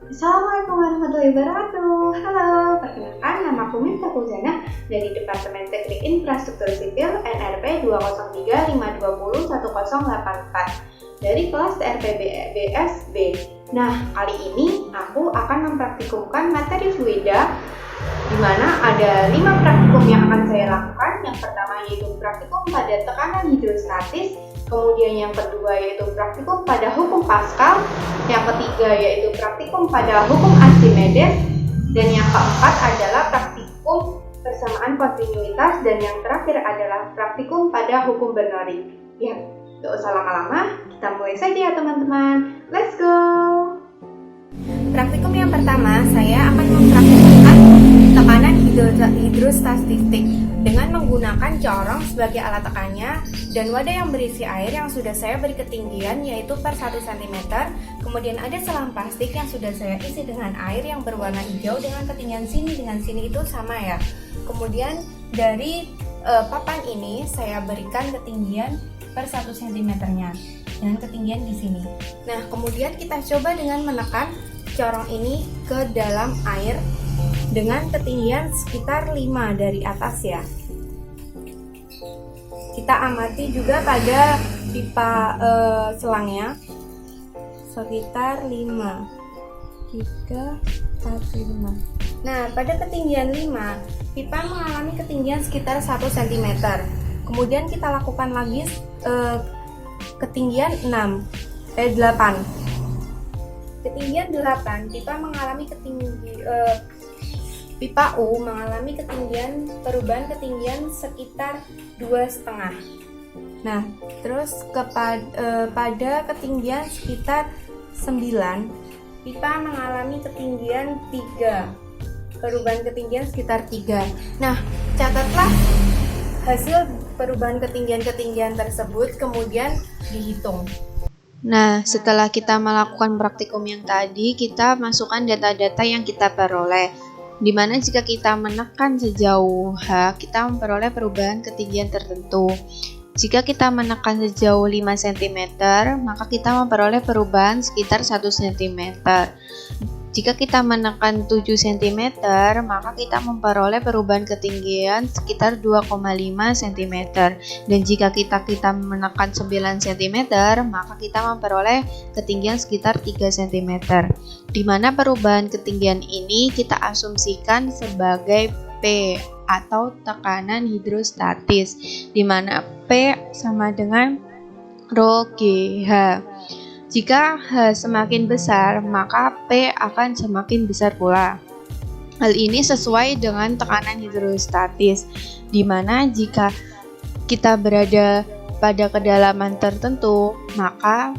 Assalamualaikum warahmatullahi wabarakatuh. Halo, perkenalkan nama aku Miftah Fauzana dari Departemen Teknik Infrastruktur Sipil NRP 20352010084 dari kelas TRPBS-B. Nah, kali ini aku akan mempraktikumkan materi fluida di mana ada 5 praktikum yang akan saya lakukan. Yang pertama yaitu praktikum pada tekanan hidrostatis, kemudian yang kedua yaitu praktikum pada hukum Pascal, yang ketiga yaitu praktikum pada hukum Archimedes, dan yang keempat adalah praktikum persamaan kontinuitas, dan yang terakhir adalah praktikum pada hukum Bernoulli. Ya, gak usah lama-lama, kita mulai saja ya teman-teman. Let's go! Praktikum yang pertama, saya akan mempraktikkan tekanan hidrostatistik dengan menggunakan corong sebagai alat tekannya dan wadah yang berisi air yang sudah saya beri ketinggian yaitu per 1 cm. Kemudian ada selang plastik yang sudah saya isi dengan air yang berwarna hijau dengan ketinggian sini dengan sini itu sama ya. Kemudian dari papan ini saya berikan ketinggian per 1 cm-nya dengan ketinggian di sini. Nah, kemudian kita coba dengan menekan corong ini ke dalam air dengan ketinggian sekitar 5 dari atas ya. Kita amati juga pada pipa selangnya sekitar 5, 3, 4, 5. Nah, pada ketinggian 5, pipa mengalami ketinggian sekitar 1 cm. Kemudian kita lakukan lagi ketinggian 8. Ketinggian 8, pipa U mengalami perubahan ketinggian sekitar 2,5. Nah, terus pada ketinggian sekitar 9, pipa mengalami ketinggian 3. Perubahan ketinggian sekitar 3. Nah, catatlah hasil perubahan ketinggian-ketinggian tersebut kemudian dihitung. Nah, setelah kita melakukan praktikum yang tadi, kita masukkan data-data yang kita peroleh. Di mana jika kita menekan sejauh H, kita memperoleh perubahan ketinggian tertentu. Jika kita menekan sejauh 5 cm, maka kita memperoleh perubahan sekitar 1 cm. Jika kita menekan 7 cm, maka kita memperoleh perubahan ketinggian sekitar 2,5 cm. Dan jika kita menekan 9 cm, maka kita memperoleh ketinggian sekitar 3 cm. Di mana perubahan ketinggian ini kita asumsikan sebagai P atau tekanan hidrostatis, di mana P sama dengan rho GH. Jika H semakin besar, maka P akan semakin besar pula. Hal ini sesuai dengan tekanan hidrostatis, di mana jika kita berada pada kedalaman tertentu, maka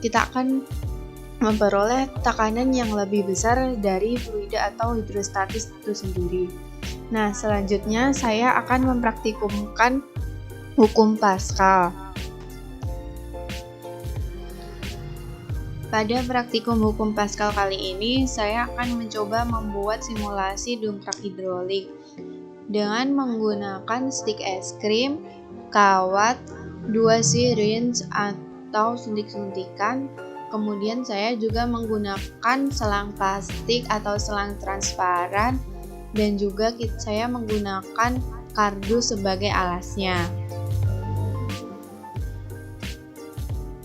kita akan memperoleh tekanan yang lebih besar dari fluida atau hidrostatis itu sendiri. Nah, selanjutnya saya akan mempraktikumkan hukum Pascal. Pada praktikum hukum Pascal kali ini, saya akan mencoba membuat simulasi dongkrak hidrolik dengan menggunakan stik es krim, kawat, 2 syringe atau suntik-suntikan. Kemudian saya juga menggunakan selang plastik atau selang transparan, dan juga saya menggunakan kardus sebagai alasnya.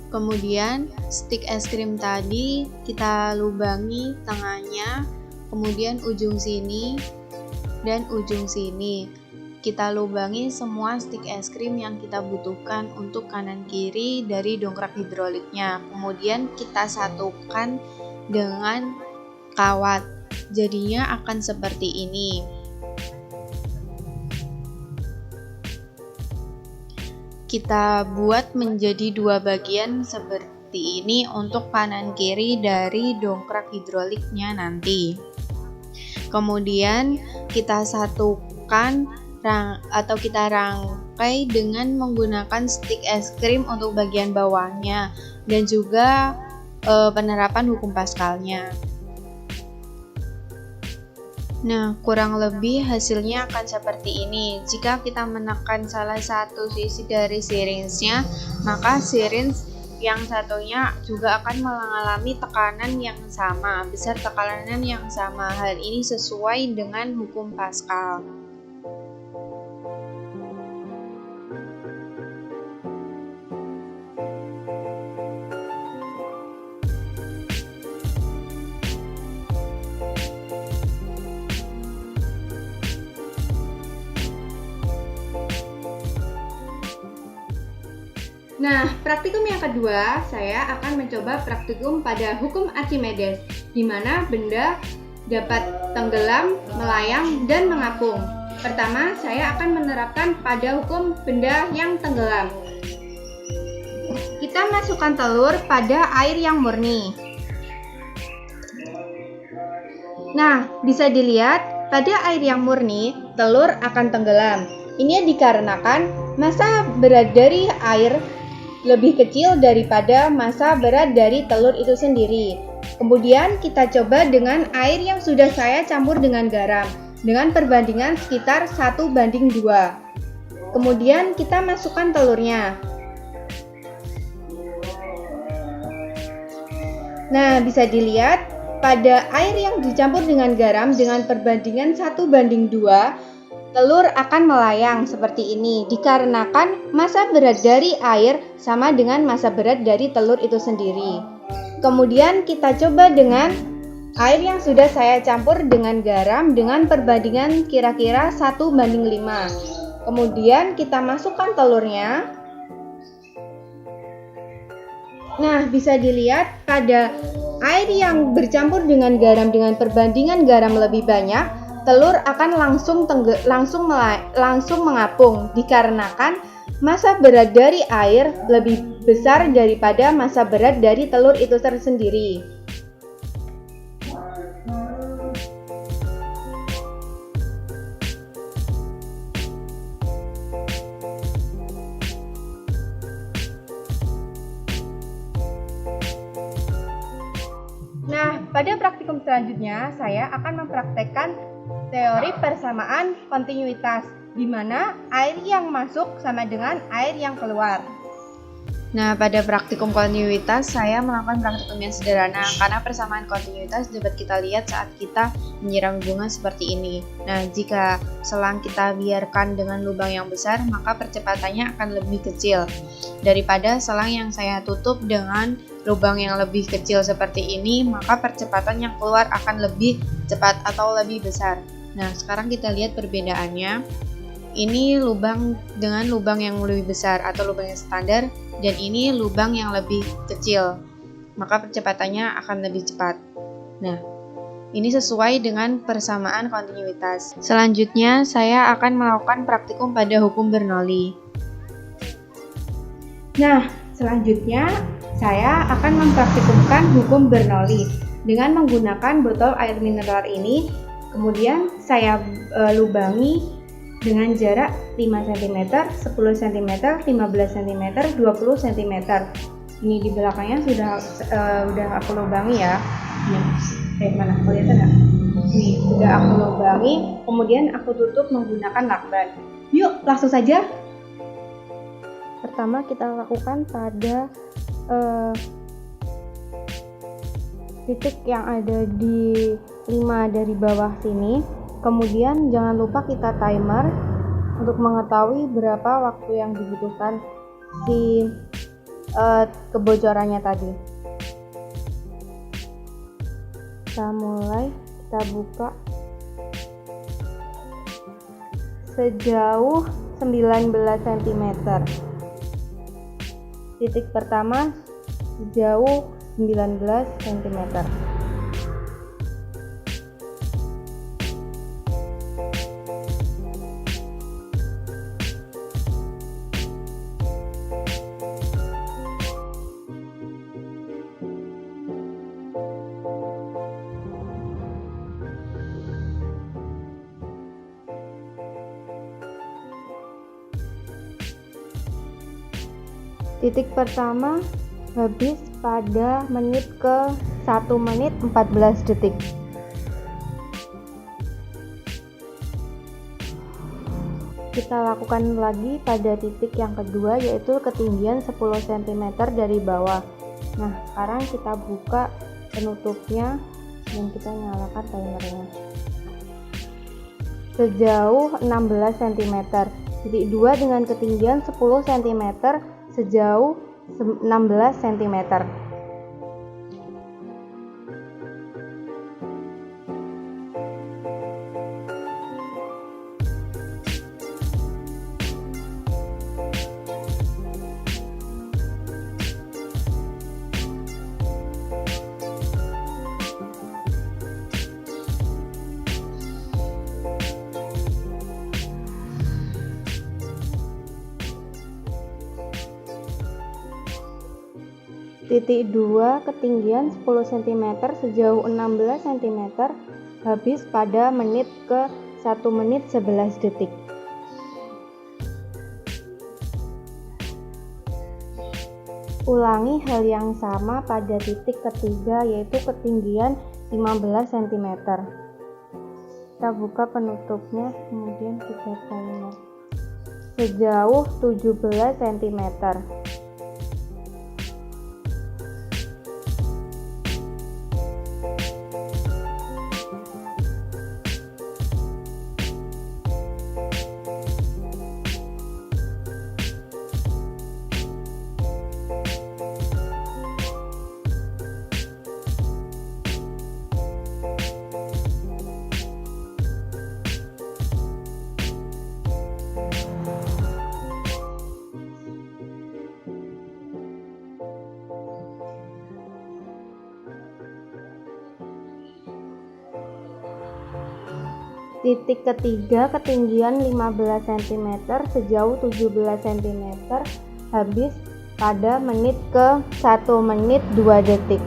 Kemudian stik es krim tadi kita lubangi tengahnya, kemudian ujung sini dan ujung sini. Kita lubangi semua stik es krim yang kita butuhkan untuk kanan kiri dari dongkrak hidroliknya. Kemudian kita satukan dengan kawat. Jadinya akan seperti ini. Kita buat menjadi 2 bagian seperti ini untuk kanan kiri dari dongkrak hidroliknya nanti. Kemudian kita satukan atau kita rangkai dengan menggunakan stik es krim untuk bagian bawahnya dan juga penerapan hukum Pascalnya. Nah, kurang lebih hasilnya akan seperti ini. Jika kita menekan salah satu sisi dari syringe-nya, maka syringe yang satunya juga akan mengalami tekanan yang sama, besar tekanan yang sama. Hal ini sesuai dengan hukum Pascal. Nah, praktikum yang kedua, saya akan mencoba praktikum pada hukum Archimedes, di mana benda dapat tenggelam, melayang, dan mengapung. Pertama, saya akan menerapkan pada hukum benda yang tenggelam. Kita masukkan telur pada air yang murni. Nah, bisa dilihat pada air yang murni, telur akan tenggelam. Ini dikarenakan massa berat dari air lebih kecil daripada massa berat dari telur itu sendiri. Kemudian kita coba dengan air yang sudah saya campur dengan garam dengan perbandingan sekitar 1:2. Kemudian kita masukkan telurnya. Nah, bisa dilihat pada air yang dicampur dengan garam dengan perbandingan 1:2, telur akan melayang seperti ini dikarenakan massa berat dari air sama dengan massa berat dari telur itu sendiri. Kemudian kita coba dengan air yang sudah saya campur dengan garam dengan perbandingan kira-kira 1:5. Kemudian kita masukkan telurnya. Nah, bisa dilihat pada air yang bercampur dengan garam dengan perbandingan garam lebih banyak, telur akan langsung mengapung dikarenakan massa berat dari air lebih besar daripada massa berat dari telur itu tersendiri. Nah, pada praktikum selanjutnya saya akan mempraktekkan teori persamaan kontinuitas, di mana air yang masuk sama dengan air yang keluar. Nah, pada praktikum kontinuitas saya melakukan praktikum yang sederhana karena persamaan kontinuitas dapat kita lihat saat kita menyiram bunga seperti ini. Nah, jika selang kita biarkan dengan lubang yang besar, maka percepatannya akan lebih kecil daripada selang yang saya tutup dengan lubang yang lebih kecil seperti ini, maka percepatan yang keluar akan lebih cepat atau lebih besar. Nah, sekarang kita lihat perbedaannya. Ini lubang dengan lubang yang lebih besar atau lubang yang standar, dan ini lubang yang lebih kecil, maka percepatannya akan lebih cepat. Nah, ini sesuai dengan persamaan kontinuitas. Selanjutnya, saya akan melakukan praktikum pada hukum Bernoulli. Nah, selanjutnya saya akan mempraktikumkan hukum Bernoulli dengan menggunakan botol air mineral ini. Kemudian saya lubangi dengan jarak 5 cm, 10 cm, 15 cm, 20 cm. Ini di belakangnya sudah aku lubangi ya. Mana? Kelihatan nggak? Ini sudah aku lubangi. Kemudian aku tutup menggunakan lakban. Yuk, langsung saja. Pertama kita lakukan pada titik yang ada di 5 dari bawah sini. Kemudian jangan lupa kita timer untuk mengetahui berapa waktu yang dibutuhkan si kebocorannya tadi. Kita mulai, kita buka sejauh 19 cm. Titik pertama sejauh 19 cm. Titik pertama habis pada menit ke 1 menit 14 detik. Kita lakukan lagi pada titik yang kedua, yaitu ketinggian 10 cm dari bawah. Nah, sekarang kita buka penutupnya dan kita nyalakan timernya. Sejauh 16 cm. Titik 2 dengan ketinggian 10 cm sejauh 16 cm. Titik 2 ketinggian 10 cm sejauh 16 cm habis pada menit ke 1 menit 11 detik. Ulangi hal yang sama pada titik ketiga, yaitu ketinggian 15 cm. Kita buka penutupnya, kemudian kita timer. Sejauh 17 cm. Titik ketiga ketinggian 15 cm sejauh 17 cm habis pada menit ke 1 menit 2 detik.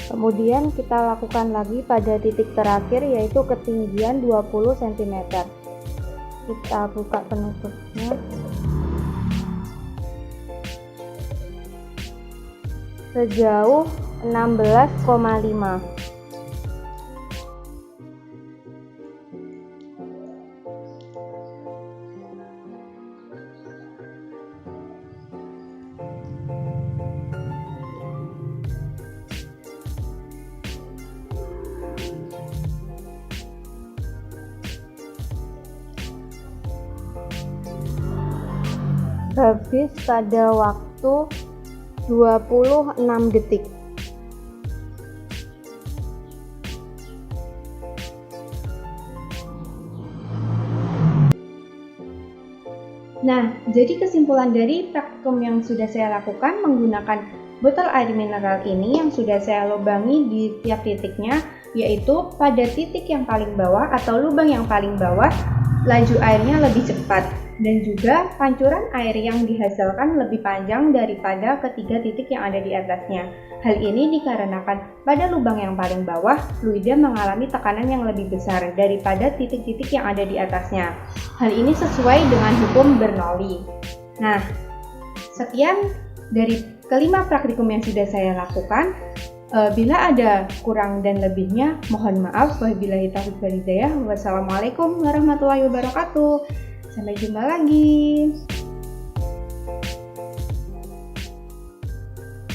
Kemudian kita lakukan lagi pada titik terakhir, yaitu ketinggian 20 cm. Kita buka penutupnya. Sejauh 16,5. Habis pada waktu 26 detik. Nah, jadi kesimpulan dari praktikum yang sudah saya lakukan menggunakan botol air mineral ini yang sudah saya lubangi di tiap titiknya, yaitu pada titik yang paling bawah atau lubang yang paling bawah, laju airnya lebih cepat dan juga pancuran air yang dihasilkan lebih panjang daripada ketiga titik yang ada di atasnya. Hal ini dikarenakan pada lubang yang paling bawah, fluida mengalami tekanan yang lebih besar daripada titik-titik yang ada di atasnya. Hal ini sesuai dengan hukum Bernoulli. Nah, sekian dari kelima praktikum yang sudah saya lakukan. Bila ada kurang dan lebihnya, mohon maaf. Wabillahi taufiq wal hidayah. Wassalamualaikum warahmatullahi wabarakatuh. Sampai jumpa lagi.